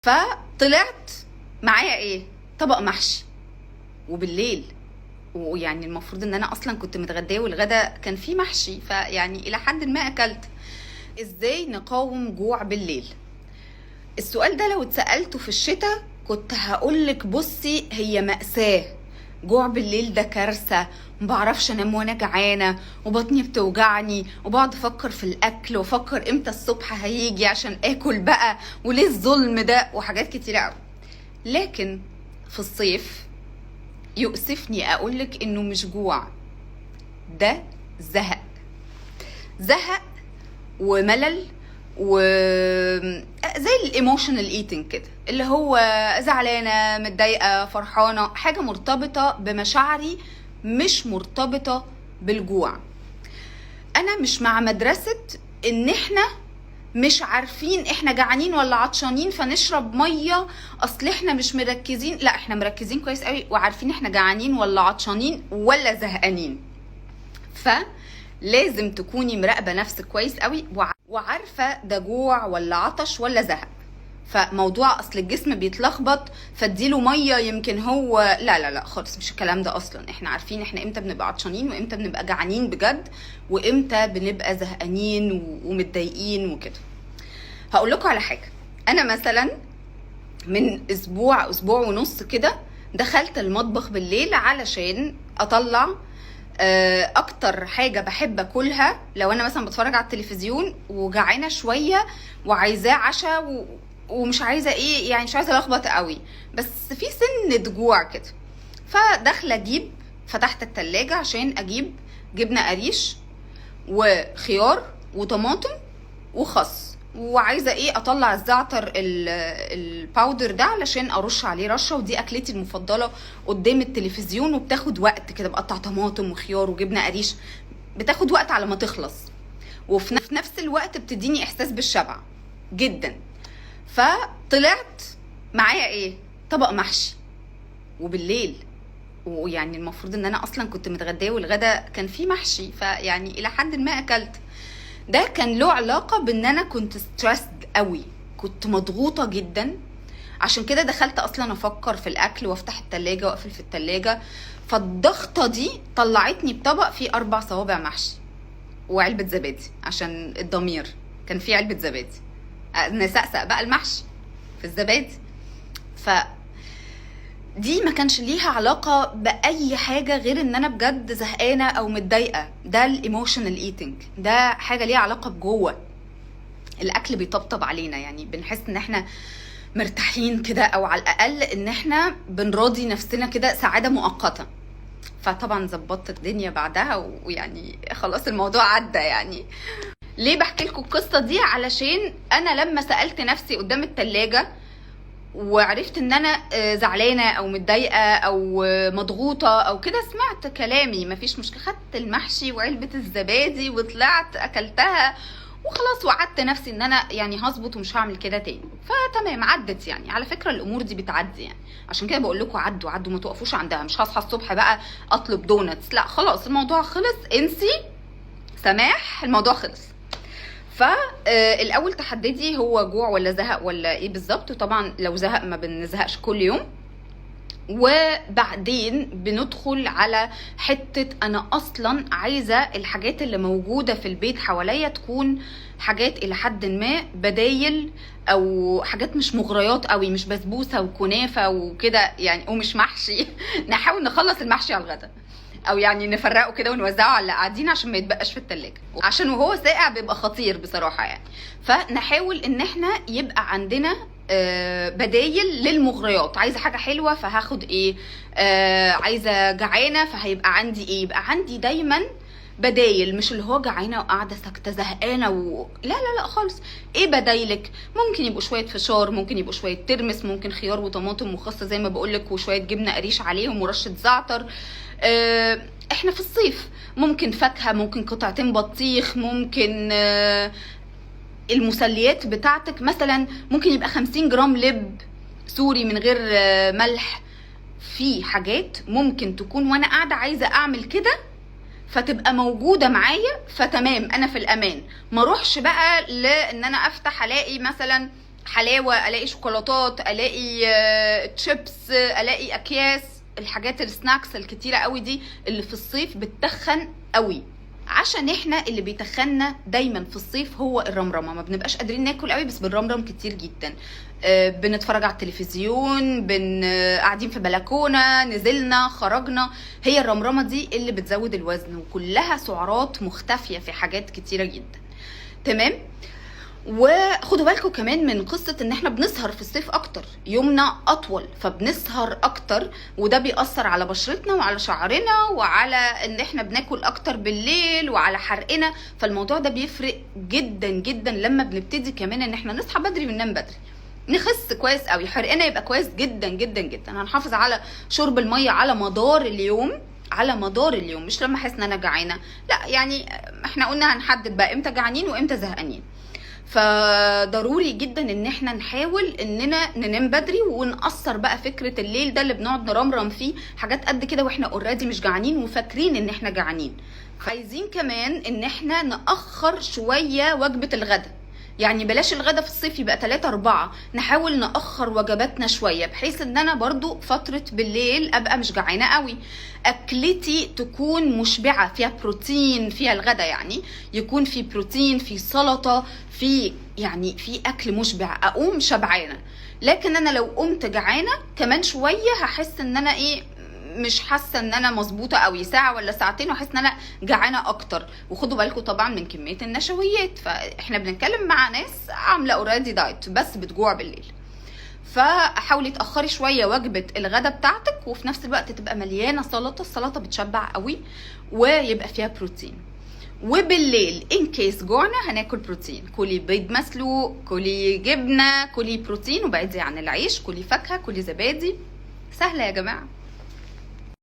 فطلعت معايا ايه؟ طبق محشي وبالليل. ويعني المفروض ان انا اصلا كنت متغديه والغدا كان فيه محشي، فيعني الى حد ما اكلت. ازاي نقاوم جوع بالليل؟ السؤال ده لو اتسألته في الشتاء كنت هقولك بصي هي مأساة. جوع بالليل ده كارثة، مبعرفش انام وانا جعانة وبطني بتوجعني وبقعد افكر في الاكل وافكر امتى الصبح هيجي عشان اكل بقى، وليه الظلم ده وحاجات كتيرة قوي. لكن في الصيف يؤسفني اقولك انه مش جوع، ده زهق. زهق وملل، و زي الايموشنال ايتنج كده، اللي هو زعلانه متضايقه فرحانه، حاجه مرتبطه بمشاعري مش مرتبطه بالجوع. انا مش مع مدرسه ان احنا مش عارفين احنا جعانين ولا عطشانين فنشرب ميه، اصل احنا مش مركزين. لا، احنا مركزين كويس قوي وعارفين احنا جعانين ولا عطشانين ولا زهقانين. فلازم تكوني مراقبه نفسك كويس قوي وعارفه ده جوع ولا عطش ولا زهق. فموضوع اصل الجسم بيتلخبط فاديله ميه يمكن هو، لا لا لا خالص، مش الكلام ده اصلا. احنا عارفين احنا امتى بنبقى عطشانين وامتى بنبقى جعانين بجد وامتى بنبقى زهقانين ومتضايقين وكده. هقول لكم على حاجه. انا مثلا من اسبوع ونص كده دخلت المطبخ بالليل علشان اطلع اكتر حاجه بحب اكلها لو انا مثلا بتفرج على التلفزيون وجعانه شويه وعايزاه عشاء ومش عايزه ايه، يعني مش عايزه الخبط قوي بس في سنه جوع كده. فداخله اجيب، فتحت التلاجة عشان اجيب جبنه قريش وخيار وطماطم وخس، وعايزه ايه اطلع الزعتر الباودر ده علشان ارش عليه رشه. ودي اكلتي المفضله قدام التلفزيون، وبتاخد وقت كده، بقطع طماطم وخيار وجبنه قريش، بتاخد وقت على ما تخلص، وفي نفس الوقت بتديني احساس بالشبع جدا. فطلعت معايا ايه؟ طبق محشي وبالليل. ويعني المفروض ان انا اصلا كنت متغديه والغدا كان فيه محشي، فيعني الى حد ما اكلت. ده كان له علاقة بان انا كنت ستريسد قوي، كنت مضغوطة جدا، عشان كده دخلت اصلا افكر في الاكل وافتح التلاجة واقفل في التلاجة. فالضغطة دي طلعتني بطبق فيه 4 صوابع محشي وعلبة زبادي، عشان الضمير كان فيه علبة زبادي، نسقسق بقى المحشي في الزبادي. دي ما كانش ليها علاقة بأي حاجة غير ان انا بجد زهقانة او متضايقة. ده الايموشنال ايتنج، ده حاجة ليها علاقة بجوه. الاكل بيطبطب علينا، يعني بنحس ان احنا مرتاحين كده، او على الاقل ان احنا بنراضي نفسنا كده سعادة مؤقتة. فطبعا ظبطت الدنيا بعدها ويعني خلاص الموضوع عدى. يعني ليه بحكي لكم القصة دي؟ علشان انا لما سألت نفسي قدام التلاجة وعرفت ان انا زعلانه او متضايقه او مضغوطه او كده، سمعت كلامي مفيش مشكله، خدت المحشي وعلبه الزبادي وطلعت اكلتها وخلاص، وعدت نفسي ان انا يعني هظبط ومش هعمل كده تاني. فتمام، عدت. يعني على فكره الامور دي بتعدي، يعني عشان كده بقول لكم عدوا ما توقفوش عندها. مش هصحى الصبح بقى اطلب دونتس، لا خلاص الموضوع خلص، انسي سماح، الموضوع خلص. فالاول تحددي هو جوع ولا زهق ولا ايه بالظبط. وطبعا لو زهق ما بنزهقش كل يوم. وبعدين بندخل على حتة انا اصلا عايزة الحاجات اللي موجودة في البيت حواليا تكون حاجات الى حد ما بدايل، او حاجات مش مغريات قوي، مش بسبوسة وكنافة وكده يعني، ومش محشي. نحاول نخلص المحشي على الغدا، او يعني نفرقه كده ونوزعه على اللي قاعدين عشان ما يتبقاش في التلاجة، عشان وهو ساقع بيبقى خطير بصراحة يعني. فنحاول ان احنا يبقى عندنا بدايل للمغريات. عايزة حاجة حلوة فهاخد ايه، عايزة جعانة فهيبقى عندي ايه. يبقى عندي دايما بدايل، مش اللي هو جعانه وقاعده ساكته زهقانه لا لا لا خالص. ايه بدايلك؟ ممكن يبقوا شويه فشار، ممكن يبقوا شويه ترمس، ممكن خيار وطماطم وخس زي ما بقولك وشويه جبنه قريش عليهم ورشه زعتر. احنا في الصيف ممكن فاكهه، ممكن قطعتين بطيخ، ممكن المسليات بتاعتك مثلا ممكن يبقى 50 جرام لب سوري من غير ملح. في حاجات ممكن تكون وانا قاعده عايزه اعمل كده فتبقى موجوده معايا، فتمام انا في الامان. ما اروحش بقى لان انا افتح الاقي مثلا حلاوه، الاقي شوكولاتات، الاقي تشيبس، الاقي اكياس، الحاجات السناكس الكتيره قوي دي اللي في الصيف بتتخن قوي. عشان احنا اللي بيتخنى دايما في الصيف هو الرمرمه، ما بنبقاش قادرين ناكل قوي بس بنرمرم كتير جدا. بنتفرج على التلفزيون، قاعدين في بلكونه، نزلنا خرجنا، هي الرمرمه دي اللي بتزود الوزن، وكلها سعرات مختفيه في حاجات كتيره جدا. تمام. وخدوا بالكم كمان من قصة ان احنا بنسهر في الصيف اكتر، يومنا اطول فبنسهر اكتر، وده بيأثر على بشرتنا وعلى شعرنا وعلى ان احنا بناكل اكتر بالليل وعلى حرقنا. فالموضوع ده بيفرق جدا جدا لما بنبتدي كمان ان احنا نصحى بدري وننام بدري، نخس كويس قوي، حرقنا يبقى كويس جدا جدا جدا. هنحافظ على شرب المية على مدار اليوم، على مدار اليوم، مش لما احس ان انا جعانه، لا يعني احنا قلنا هنحدد بقى امتى جعانين وامتى زهقانين. فضروري جدا ان احنا نحاول اننا ننام بدري ونقصر بقى فكره الليل ده اللي بنقعد نرمرم فيه حاجات قد كده واحنا اوريدي مش جعانين وفاكرين ان احنا جعانين. عايزين كمان ان احنا نأخر شويه وجبه الغداء، يعني بلاش الغدا في الصيف يبقى 3-4، نحاول نأخر وجباتنا شوية بحيث ان انا برضو فترة بالليل ابقى مش جعانة قوي، اكلتي تكون مشبعة فيها بروتين، فيها الغدا يعني يكون في بروتين، في سلطة، في يعني في اكل مشبع، اقوم شبعانة. لكن انا لو قمت جعانة كمان شوية هحس ان انا ايه، مش حاسه ان انا مظبوطه قوي، ساعه ولا ساعتين واحس ان انا جعانه اكتر. وخدوا بالكم طبعا من كميه النشويات، فاحنا بنتكلم مع ناس عامله اوريدي دايت بس بتجوع بالليل. فحاولي تاخري شويه وجبه الغدا بتاعتك، وفي نفس الوقت تبقى مليانه سلطه، السلطه بتشبع قوي ويبقى فيها بروتين. وبالليل ان كيس جوعنا هناكل بروتين، كلي بيض مسلوق، كلي جبنه، كلي بروتين وبعدي عن العيش، كلي فاكهه، كلي زبادي. سهله يا جماعه.